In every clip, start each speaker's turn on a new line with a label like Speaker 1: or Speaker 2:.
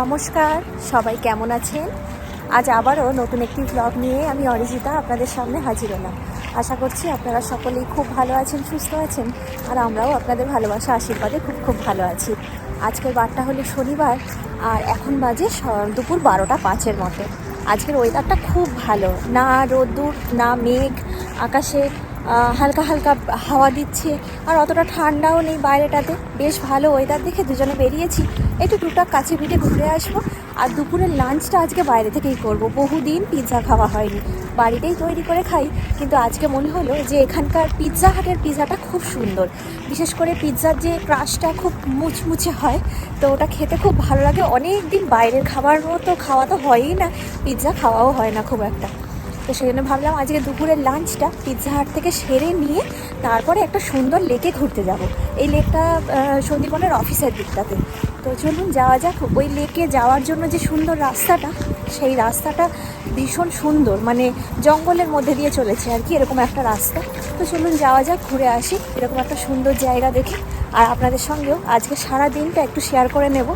Speaker 1: নমস্কার, সবাই কেমন আছেন? আজ আবারও নতুন একটি ব্লগ নিয়ে আমি অরিজিতা আপনাদের সামনে হাজির হলাম। আশা করছি আপনারা সকলেই খুব ভালো আছেন, সুস্থ আছেন, আর আমরাও আপনাদের ভালোবাসা আশীর্বাদে খুব খুব ভালো আছি। আজকের বারটা হলো শনিবার, আর এখন বাজে দুপুর 12:05 মতো। আজকের ওয়েদারটা খুব ভালো, না রোদ্দুর না মেঘ, আকাশে হালকা হালকা হাওয়া দিচ্ছে, আর অতটা ঠান্ডাও নেই বাইরেটাতে। বেশ ভালো ওয়েদার দেখে দুজনে বেরিয়েছি একটু টুকটাক কাছে পিঠে ঘুরে আসবো। আর দুপুরের লাঞ্চটা আজকে বাইরে থেকেই করব। বহুদিন পিৎজা খাওয়া হয়নি, বাড়িতেই তৈরি করে খাই, কিন্তু আজকে মনে হলো যে এখানকার পিৎজা হাটের পিৎজাটা খুব সুন্দর। বিশেষ করে পিৎজার যে ক্রাশটা খুব মুচমুচে হয়, তো ওটা খেতে খুব ভালো লাগে। অনেক দিন বাইরের খাবারও তো খাওয়া তো হয়ই না, পিৎজা খাওয়াও হয় না খুব একটা। তো সেই জন্য ভাবলাম আজকে দুপুরের লাঞ্চটা পিৎজা হাট থেকে সেরে নিয়ে তারপরে একটা সুন্দর লেকে ঘুরতে যাব। এই লেকটা সন্দীপনের অফিসের দিকটাতে। তো চলুন যাওয়া যাক। ওই লেকে যাওয়ার জন্য যে সুন্দর রাস্তাটা, সেই রাস্তাটা ভীষণ সুন্দর, মানে জঙ্গলের মধ্যে দিয়ে চলেছে আর কি, এরকম একটা রাস্তা। তো চলুন যাওয়া যাক, ঘুরে আসি এরকম একটা সুন্দর জায়গা দেখি। আর আপনাদের সঙ্গেও আজকে সারা দিনটা একটু শেয়ার করে নেব।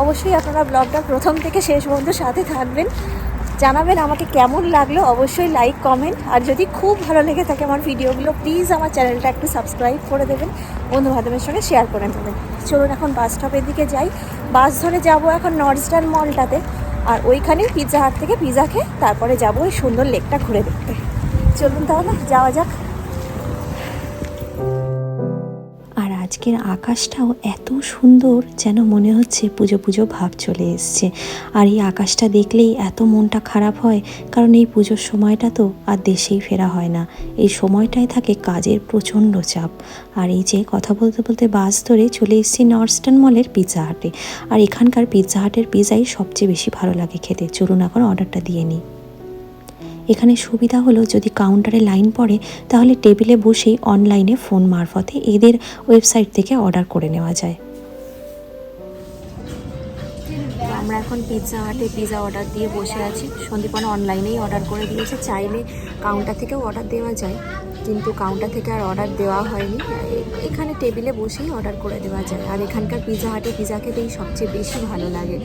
Speaker 1: অবশ্যই আপনারা ব্লগটা প্রথম থেকে শেষ পর্যন্ত সাথে থাকবেন, জানাবেন আমাকে কেমন লাগলো। অবশ্যই লাইক কমেন্ট, আর যদি খুব ভালো লেগে থাকে আমার ভিডিওগুলো, প্লিজ আমার চ্যানেলটা একটু সাবস্ক্রাইব করে দেবেন, বন্ধু বান্ধবের সঙ্গে শেয়ার করে নেবেন। চলুন এখন বাস স্টপের দিকে যাই। বাস ধরে যাব এখন নর্থস্টার মলটাতে, আর ওইখানেই পিৎজা হাট থেকে পিৎজা খেয়ে তারপরে যাবো ওই সুন্দর লেকটা ঘুরে দেখতে। চলুন তাহলে যাওয়া যাক। আর আজকের আকাশটাও এত সুন্দর, যেন মনে হচ্ছে পুজো পুজো ভাব চলে এসছে। আর এই আকাশটা দেখলেই এত মনটা খারাপ হয়, কারণ এই পুজোর সময়টা তো আর দেশেই ফেরা হয় না। এই সময়টায় থাকে কাজের প্রচণ্ড চাপ। আর এই যে কথা বলতে বলতে বাস ধরে চলে এসেছি নর্থস্টার মলের পিৎজা হাটে। আর এখানকার পিৎজা হাটের পিৎজাই সবচেয়ে বেশি ভালো লাগে খেতে। চলুন এখন অর্ডারটা দিয়ে নিই। এখানে সুবিধা হলো, যদি কাউন্টারে লাইন পড়ে তাহলে টেবিলে বসেই অনলাইনে ফোন মারফতে এদের ওয়েবসাইট থেকে অর্ডার করে নেওয়া যায়। আমরা এখন পিৎজা হাটে পিৎজা অর্ডার দিয়ে বসে আছি। সন্দীপন অনলাইনেই অর্ডার করে দিয়েছে, চাইলে কাউন্টার থেকেও অর্ডার দেওয়া যায়, কিন্তু কাউন্টার থেকে আর অর্ডার দেওয়া হয়নি। এখানে টেবিলে বসেই অর্ডার করে দেওয়া যায়। আর এখানকার পিৎজা হাটে পিৎজা খেতেই সবচেয়ে বেশি ভালো লাগে।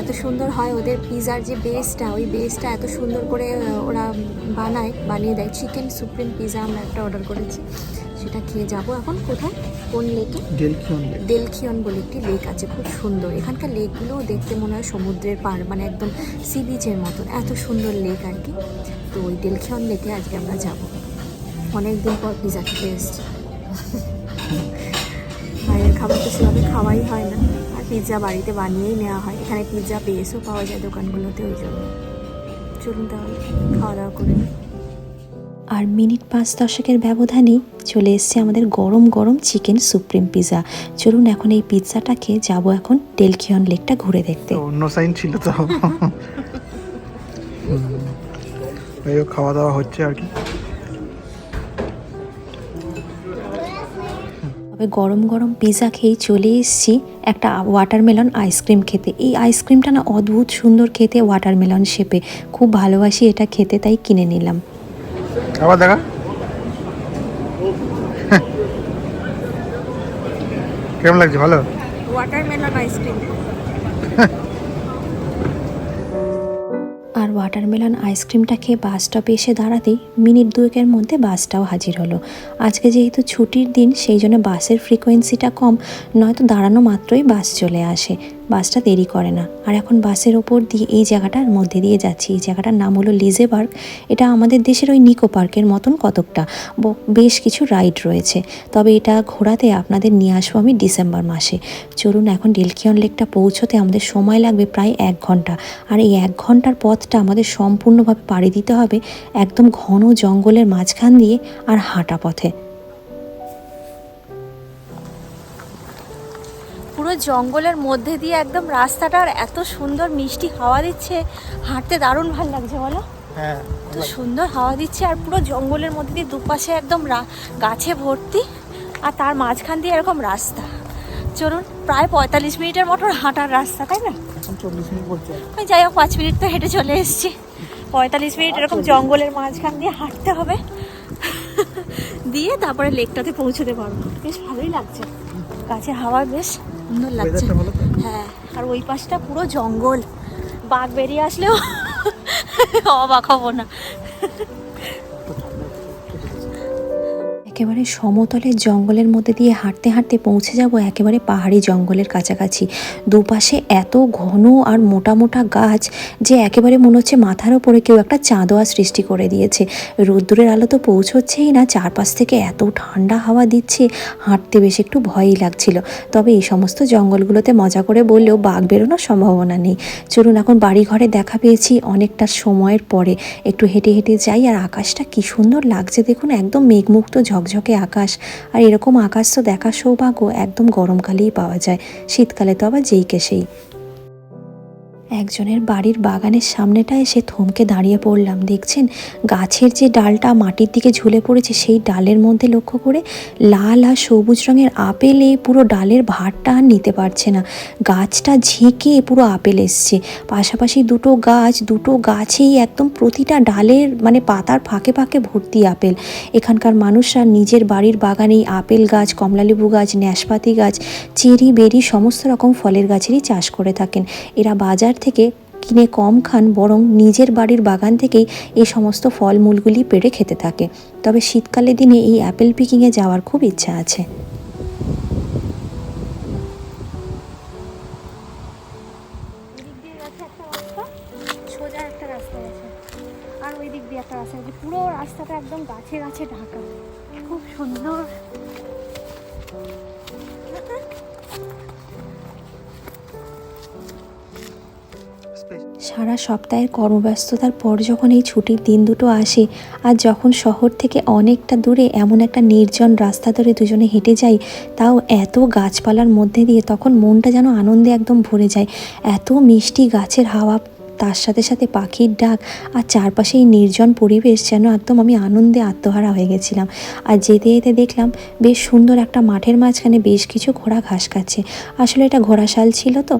Speaker 1: এত সুন্দর হয় ওদের পিৎজার যে বেসটা, ওই বেসটা এত সুন্দর করে ওরা বানিয়ে দেয়। চিকেন সুপ্রিম পিৎজা আমরা একটা অর্ডার করেছি, সেটা খেয়ে যাবো এখন। কোথায়, কোন লেকে? ডেলখিয়ন বলে একটি লেক আছে, খুব সুন্দর। এখানকার লেকগুলোও দেখতে মনে হয় সমুদ্রের পাড়, মানে একদম সি বিচের মতন, এত সুন্দর লেক আর কি। তো ওই ডেলখিয়ন লেকে আজকে আমরা যাব। অনেকদিন পর পিৎজা খেতে এসেছি। বাইরের খাবার তো সেভাবে খাওয়াই হয় না, আর পিৎজা বাড়িতে বানিয়েই নেওয়া হয়। এখানে পিৎজা বেসও পাওয়া যায় দোকানগুলোতে, ওই জন্য। চলুন তাহলে খাওয়া দাওয়া করে নিই। আর মিনিট 5-10 ব্যবধানেই চলে এসছে আমাদের গরম গরম চিকেন সুপ্রিম পিৎজা। চলুন এখন এই পিৎজাটা খেয়ে যাবো এখন ডেলখিয়ন লেকটা ঘুরে দেখতে।
Speaker 2: অন্য সাইন ছিল তো, খাওয়া দাওয়া হচ্ছে আর কি।
Speaker 1: তবে গরম গরম পিৎজা খেয়ে চলে এসেছি একটা ওয়াটারমেলন আইসক্রিম খেতে। এই আইসক্রিমটা না অদ্ভুত সুন্দর খেতে, ওয়াটারমেলন শেপে। খুব ভালোবাসি এটা খেতে, তাই কিনে নিলাম।
Speaker 2: আবার দেখা কেমন লাগছে? ভালো
Speaker 1: ওয়াটারমেলন আইসক্রিম। আর ওয়াটারমেলন আইসক্রিমটা খেয়ে বাস স্টপে এসে দাঁড়াতেই মিনিট 2-এর মধ্যে বাসটাও হাজির হলো। আজকে যেহেতু ছুটির দিন, সেই জন্য বাসের ফ্রিকোয়েন্সিটা কম, নয়তো দাঁড়ানো মাত্রই বাস চলে আসে। বাসটা দেরি করে না। আর এখন বাসের ওপর দিয়ে এই জায়গাটার মধ্যে দিয়ে যাচ্ছি। এই জায়গাটার নাম হলো লিজে পার্ক। এটা আমাদের দেশের ওই নিকো পার্কের মতন কতকটা, বেশ কিছু রাইড রয়েছে। তবে এটা ঘোরাতে আপনাদের নিয়ে আসবো আমি ডিসেম্বর মাসে। চলুন এখন ডেলখিয়ন লেকটা পৌঁছতে আমাদের সময় লাগবে প্রায় 1 ঘন্টা। আর এই 1 ঘন্টার পথটা আমাদের সম্পূর্ণভাবে পাড়ি দিতে হবে একদম ঘন জঙ্গলের মাঝখান দিয়ে আর হাঁটা পথে। পুরো জঙ্গলের মধ্যে দিয়ে একদম রাস্তাটার এত সুন্দর মিষ্টি হাওয়া দিচ্ছে, হাঁটতে দারুণ ভালো লাগছে বলো।
Speaker 2: হ্যাঁ,
Speaker 1: তো সুন্দর হাওয়া দিচ্ছে, আর পুরো জঙ্গলের মধ্যে দিয়ে দুপাশে একদম গাছে ভর্তি, আর তার মাঝখান দিয়ে এরকম রাস্তা। চলুন, প্রায় 45 মিনিটের মতো হাঁটার রাস্তা, তাই না?
Speaker 2: এখন 40 মিনিট বলছে।
Speaker 1: ওই যাই হোক, 5 মিনিট তো হেঁটে চলে এসেছি। 45 মিনিট এরকম জঙ্গলের মাঝখান দিয়ে হাঁটতে হবে, দিয়ে তারপরে লেকটাতে পৌঁছতে পারবো। বেশ ভালোই লাগছে, গাছে হাওয়া বেশ সুন্দর লাগছে। হ্যাঁ, আর ওই পাশটা পুরো জঙ্গল, বাঘ বেরিয়ে আসলেও অবাক হব না। একেবারে সমতলের জঙ্গলের মধ্যে দিয়ে হাঁটতে হাঁটতে পৌঁছে যাব একেবারে পাহাড়ি জঙ্গলের কাছাকাছি। দুপাশে এত ঘন আর মোটা মোটা গাছ যে একেবারে মনে হচ্ছে মাথার ওপরে কেউ একটা চাঁদোয়া সৃষ্টি করে দিয়েছে। রোদ্দুরের আলো তো পৌঁছচ্ছেই না, চারপাশ থেকে এত ঠান্ডা হাওয়া দিচ্ছে, হাঁটতে বেশ একটু ভয়ই লাগছিল। তবে এই সমস্ত জঙ্গলগুলোতে মজা করে বললেও বাঘ বেরোনোর সম্ভাবনা নেই। চলুন এখন বাড়ি ঘরে দেখা পেয়েছি অনেকটা সময়ের পরে, একটু হেঁটে হেঁটে যাই। আর আকাশটা কি সুন্দর লাগছে দেখুন, একদম মেঘমুক্ত ঝকঝকে আকাশ। আর এরকম আকাশ তো দেখার সৌভাগ্য একদম গরমকালেই পাওয়া যায়, শীতকালে তো আবার যেই কে সেই। একজনের বাড়ির বাগানের সামনেটা এসে থমকে দাঁড়িয়ে পড়লাম। দেখছেন গাছের যে ডালটা মাটির দিকে ঝুলে পড়েছে, সেই ডালের মধ্যে লক্ষ্য করে লাল আর সবুজ রঙের আপেলে পুরো ডালের ভারটা আর নিতে পারছে না, গাছটা ঝেঁকে পুরো আপেল এসছে। পাশাপাশি দুটো গাছেই একদম প্রতিটা ডালের মানে পাতার ফাঁকে ফাঁকে ভর্তি আপেল। এখানকার মানুষরা নিজের বাড়ির বাগানেই আপেল গাছ, কমলালেবু গাছ, ন্যাশপাতি গাছ, চেরি বেরি সমস্ত রকম ফলের গাছেরই চাষ করে থাকেন। এরা বাজার থেকে কিনে কম খান, বরং নিজের বাড়ির বাগান থেকেই এই সমস্ত ফলমূলগুলি পেড়ে খেতে থাকে। তবে শীতকালের দিনে এই অ্যাপেল পিকিংয়ে যাওয়ার খুব ইচ্ছা আছে। সোজা একটা রাস্তা আছে, আর ওই দিক দিয়ে একটা রাস্তা আছে, পুরো রাস্তাটা একদম গাছে গাছে ঢাকা, খুব সুন্দর। সারা সপ্তাহের কর্মব্যস্ততার পর যখন এই ছুটির দিন দুটো আসে, আর যখন শহর থেকে অনেকটা দূরে এমন একটা নির্জন রাস্তা ধরে দুজনে হেঁটে যাই, তাও এত গাছপালার মধ্যে দিয়ে, তখন মনটা যেন আনন্দে একদম ভরে যায়। এত মিষ্টি গাছের হাওয়া, তার সাথে সাথে পাখির ডাক, আর চারপাশে এই নির্জন পরিবেশ, যেন একদম আমি আনন্দে আত্মহারা হয়ে গেছিলাম। আর যেতে যেতে দেখলাম বেশ সুন্দর একটা মাঠের মাঝখানে বেশ কিছু ঘোড়া ঘাস খাচ্ছে। আসলে এটা ঘোড়াশাল ছিল তো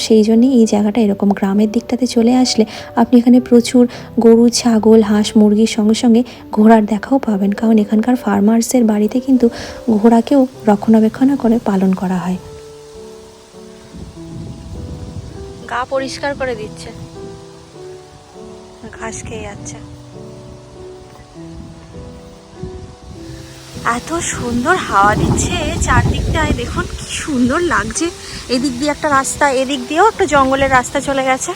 Speaker 1: সেই জন্যই এই জায়গাটা এরকম। গ্রামের দিকটাতে চলে আসলে আপনি এখানে প্রচুর গরু, ছাগল, হাঁস, মুরগির সঙ্গে সঙ্গে ঘোড়ার দেখাও পাবেন, কারণ এখানকার ফার্মার্সের বাড়িতে কিন্তু ঘোড়াকেও রক্ষণাবেক্ষণ করে পালন করা হয়। গা পরিষ্কার করে দিচ্ছে, ঘাস খেয়ে যাচ্ছে। এত সুন্দর হাওয়া দিচ্ছে চারদিকটায়, দেখুন কি সুন্দর লাগছে। এদিক দিয়ে একটা রাস্তা, এদিক দিয়েও একটা জঙ্গলের রাস্তা চলে গেছে।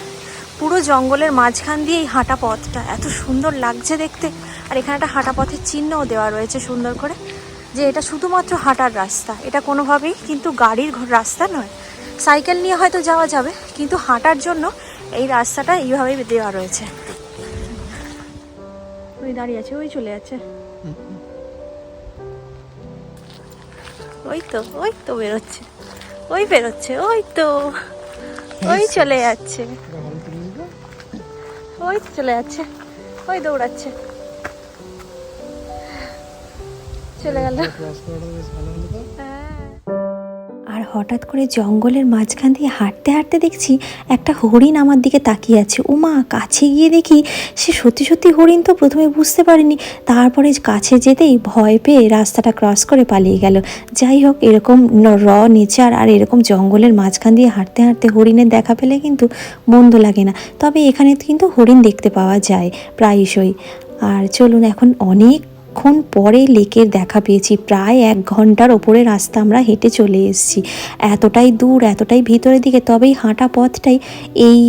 Speaker 1: পুরো জঙ্গলের মাঝখান দিয়ে এই হাঁটা পথটা এত সুন্দর লাগছে দেখতে। আর এখানে একটা হাঁটা পথের চিহ্নও দেওয়া রয়েছে সুন্দর করে, যে এটা শুধুমাত্র হাঁটার রাস্তা, এটা কোনোভাবেই কিন্তু গাড়ির রাস্তা নয়। সাইকেল নিয়ে হয়তো যাওয়া যাবে, কিন্তু হাঁটার জন্য এই রাস্তাটা এইভাবেই দেওয়া রয়েছে। ওই দাঁড়িয়ে আছে, ওই চলে যাচ্ছে, ওই তো বেরোচ্ছে, ওই বেরোচ্ছে, ওই চলে যাচ্ছে, ওই চলে যাচ্ছে, ওই দৌড়াচ্ছে, চলে গেল। আর হঠাৎ করে জঙ্গলের মাঝখান দিয়ে হাঁটতে হাঁটতে দেখছি একটা হরিণ আমার দিকে তাকিয়ে আছে। ওমা, কাছে গিয়ে দেখি সে সত্যি সত্যি হরিণ। তো প্রথমে বুঝতে পারিনি, তারপরে কাছে যেতেই ভয় পেয়ে রাস্তাটা ক্রস করে পালিয়ে গেল। যাই হোক, এরকম নেচার আর এরকম জঙ্গলের মাঝখান দিয়ে হাঁটতে হাঁটতে হরিণের দেখা পেলে কিন্তু মন্দ লাগে না। তবে এখানে কিন্তু হরিণ দেখতে পাওয়া যায় প্রায়শই। আর চলুন, এখন অনেকক্ষণ পরে লেকের দেখা পেয়েছি। প্রায় 1 ঘন্টার ওপরে রাস্তা আমরা হেঁটে চলে এসেছি, এতটাই দূর, এতটাই ভিতরের দিকে। তবেই হাঁটা পথটাই এই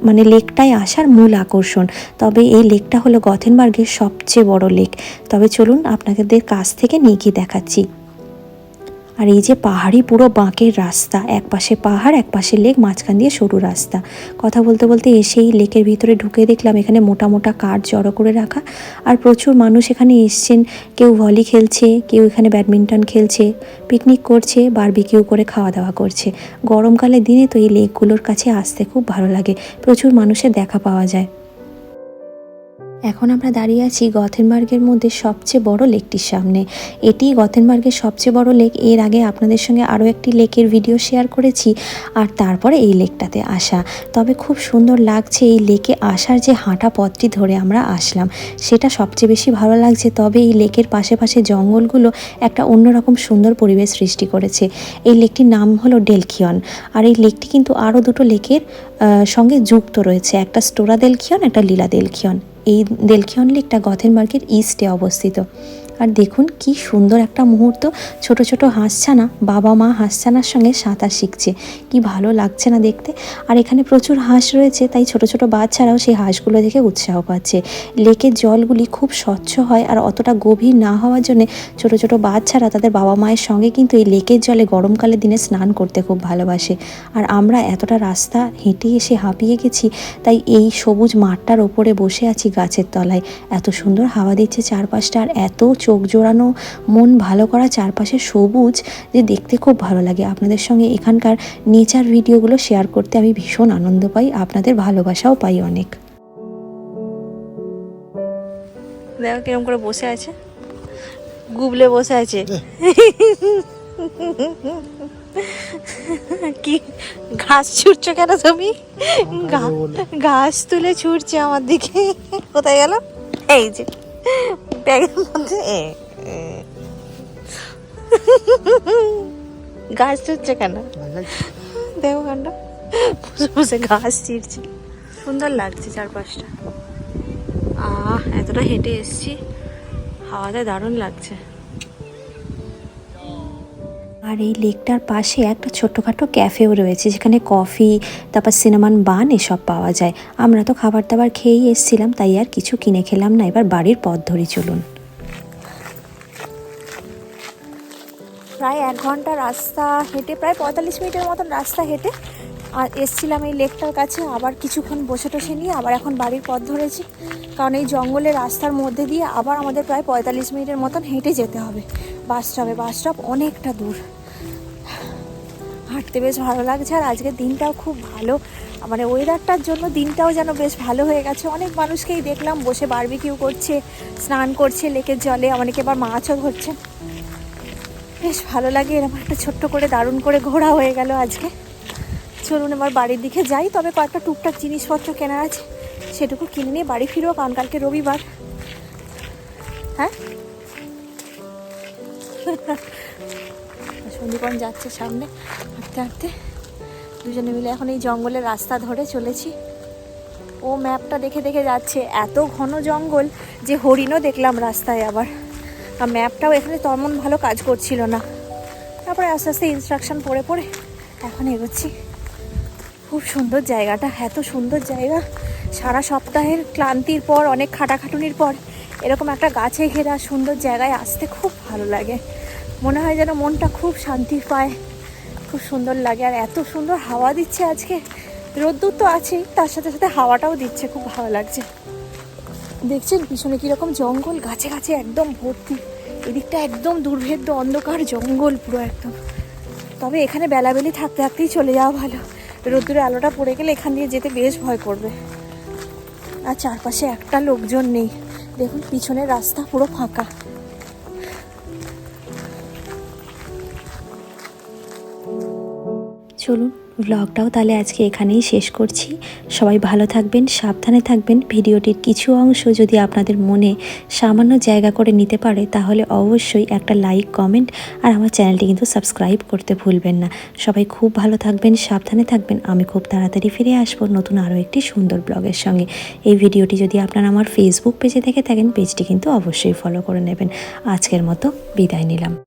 Speaker 1: মানে লেকটায় আসার মূল আকর্ষণ। তবে এই লেকটা হলো গথেনবার্গের সবচেয়ে বড় লেক। তবে চলুন আপনাদের কাছ থেকে নিয়ে গিয়ে দেখাচ্ছি। আর এই যে পাহাড়ি পুরো বাঁকের রাস্তা, এক পাশে পাহাড়, এক পাশে লেক, মাঝখান দিয়ে সরু রাস্তা। কথা বলতে বলতে এসেই লেকের ভিতরে ঢুকে দেখলাম এখানে মোটা মোটা কাঠ জড়ো করে রাখা, আর প্রচুর মানুষ এখানে এসছেন। কেউ ভলি খেলছে, কেউ এখানে ব্যাডমিন্টন খেলছে, পিকনিক করছে, বারবিকিউ করে খাওয়া দাওয়া করছে। গরমকালের দিনে তো এই লেকগুলোর কাছে আসতে খুব ভালো লাগে, প্রচুর মানুষের দেখা পাওয়া যায়। এখন আমরা দাঁড়িয়ে আছি গথেনবার্গের মধ্যে সবচেয়ে বড় লেকটির সামনে। এটি গথেনবার্গের সবচেয়ে বড় লেক। এর আগে আপনাদের সঙ্গে আরও একটি লেকের ভিডিও শেয়ার করেছি, আর তারপরে এই লেকটাতে আসা। তবে খুব সুন্দর লাগছে এই লেকে আসার যে হাঁটা পথটি ধরে আমরা আসলাম, সেটা সবচেয়ে বেশি ভালো লাগছে। তবে এই লেকের পাশে পাশে জঙ্গলগুলো একটা অন্যরকম সুন্দর পরিবেশ সৃষ্টি করেছে। এই লেকটির নাম হলো ডেলখিয়ন। আর এই লেকটি কিন্তু আরও দুটো লেকের সঙ্গে যুক্ত রয়েছে, একটা স্টোরা দেলখিয়ন, একটা লীলা দেলখিয়ন। এই দেলখিয়ন লেকটা গথেনবার্গের ইস্টে অবস্থিত। আর দেখুন কি সুন্দর একটা মুহূর্ত, ছোট ছোট হাঁসছানা বাবা মা হাঁসছানার সঙ্গে সাঁতার শিখছে, কি ভালো লাগছে না দেখতে। আর এখানে প্রচুর হাঁস রয়েছে, তাই ছোট ছোট বাচ্চারাও সেই হাঁসগুলো দেখে উৎসাহ পাচ্ছে। লেকের জলগুলি খুব স্বচ্ছ হয়, আর অতটা গভীর না হওয়ার জন্য ছোট ছোট বাচ্চারা তাদের বাবা মায়ের সঙ্গে কিন্তু এই লেকের জলে গরমকালের দিনে স্নান করতে খুব ভালোবাসে। আর আমরা এতটা রাস্তা হেঁটে এসে হাঁপিয়ে গেছি, তাই এই সবুজ মাঠটার ওপরে বসে আছি গাছের তলায়। এত সুন্দর হাওয়া দিচ্ছে চারপাশটা, আর এত চোখ জোড়ানো, মন ভালো করা চারপাশে সবুজ, যে দেখতে খুব ভালো লাগে। আপনাদের সঙ্গে এখানকার নেচার ভিডিওগুলো শেয়ার করতে আমি ভীষণ আনন্দ পাই, আপনাদের ভালোবাসাও পাই অনেক। দেখো কিরম করে বসে আছে, গুবলে বসে আছে। কি ঘাস ছুটছো কেন তুমি? ঘাস তুলে ছুটছে আমার দিকে। কোথায় গেল? এই যে ব্যাগের মধ্যে ঘাস ছুটছে কেন? দেখো কাণ্ড, বসে বসে ঘাস ছিঁড়ছে। সুন্দর লাগছে চারপাশটা। এতটা হেঁটে এসছি, হাওয়াতে দারুণ লাগছে। আর এই লেকটার পাশে একটা ছোট্টখাটো ক্যাফেও রয়েছে, যেখানে কফি, তারপর সিনেমান বান এসব পাওয়া যায়। আমরা তো খাবার দাবার খেয়েই এসছিলাম, তাই আর কিছু কিনে খেলাম না। এবার বাড়ির পথ ধরে চলুন। প্রায় 1 ঘন্টা রাস্তা হেঁটে, প্রায় 45 মিনিটের মতন রাস্তা হেঁটে আর এসছিলাম এই লেকটার কাছে। আবার কিছুক্ষণ বসে টসে নিয়ে আবার এখন বাড়ির পথ ধরেছি, কারণ এই জঙ্গলের রাস্তার মধ্যে দিয়ে আবার আমাদের প্রায় 45 মিনিটের মতন হেঁটে যেতে হবে বাস স্টপ অনেকটা দূর। হাঁটতে বেশ ভালো লাগছে, আর আজকের দিনটাও খুব ভালো, মানে ওয়েদারটার জন্য দিনটাও যেন বেশ ভালো হয়ে গেছে। অনেক মানুষকেই দেখলাম বসে বারবিকিউ করছে, স্নান করছে লেকের জলে, অনেকে আবার মাছও ধরছে। বেশ ভালো লাগে, এরকম একটা ছোট্ট করে দারুণ করে ঘোরা হয়ে গেল আজকে। চলুন এবার বাড়ির দিকে যাই, তবে কয়েকটা টুকটাক জিনিসপত্র কেনার আছে, সেটুকু কিনে নিয়ে বাড়ি ফিরবো, কারণ কালকে রবিবার। হ্যাঁ, সন্দীপন যাচ্ছে সামনে হাঁটতে হাঁটতে, দুজনে মিলে এখন এই জঙ্গলের রাস্তা ধরে চলেছি। ও ম্যাপটা দেখে দেখে যাচ্ছে, এত ঘন জঙ্গল যে হরিণও দেখলাম রাস্তায় আবার। আর ম্যাপটাও এখানে তেমন ভালো কাজ করছিল না, তারপরে আস্তে আস্তে ইনস্ট্রাকশন পড়ে পড়ে এখন এগোচ্ছি। খুব সুন্দর জায়গাটা, এত সুন্দর জায়গা। সারা সপ্তাহের ক্লান্তির পর, অনেক খাটাখাটুনির পর এরকম একটা গাছে ঘেরা সুন্দর জায়গায় আসতে খুব ভালো লাগে। মনে হয় যেন মনটা খুব শান্তি পায়, খুব সুন্দর লাগে। আর এত সুন্দর হাওয়া দিচ্ছে আজকে, রোদ্দুর তো আছেই, তার সাথে সাথে হাওয়াটাও দিচ্ছে, খুব ভালো লাগছে। দেখছেন পিছনে কীরকম জঙ্গল, গাছে গাছে একদম ভর্তি। এদিকটা একদম দুর্ভেদ্য অন্ধকার জঙ্গল পুরো একদম। তবে এখানে বেলাবেলি থাকতে থাকতেই চলে যাওয়া ভালো, রোদ্দুরে আলোটা পড়ে গেলে এখান দিয়ে যেতে বেশ ভয় করবে। আর চারপাশে একটা লোকজন নেই, দেখুন পিছনের রাস্তা পুরো ফাঁকা। চলুন ব্লগটাও তাহলে আজকে এখানেই শেষ করছি। সবাই ভালো থাকবেন, সাবধানে থাকবেন। ভিডিওটির কিছু অংশ যদি আপনাদের মনে সামান্য জায়গা করে নিতে পারে, তাহলে অবশ্যই একটা লাইক, কমেন্ট আর আমার চ্যানেলটি কিন্তু সাবস্ক্রাইব করতে ভুলবেন না। সবাই খুব ভালো থাকবেন, সাবধানে থাকবেন। আমি খুব তাড়াতাড়ি ফিরে আসবো নতুন আরও একটি সুন্দর ব্লগের সঙ্গে। এই ভিডিওটি যদি আপনারা আমার ফেসবুক পেজে দেখে থাকেন, পেজটি কিন্তু অবশ্যই ফলো করে নেবেন। আজকের মতো বিদায় নিলাম।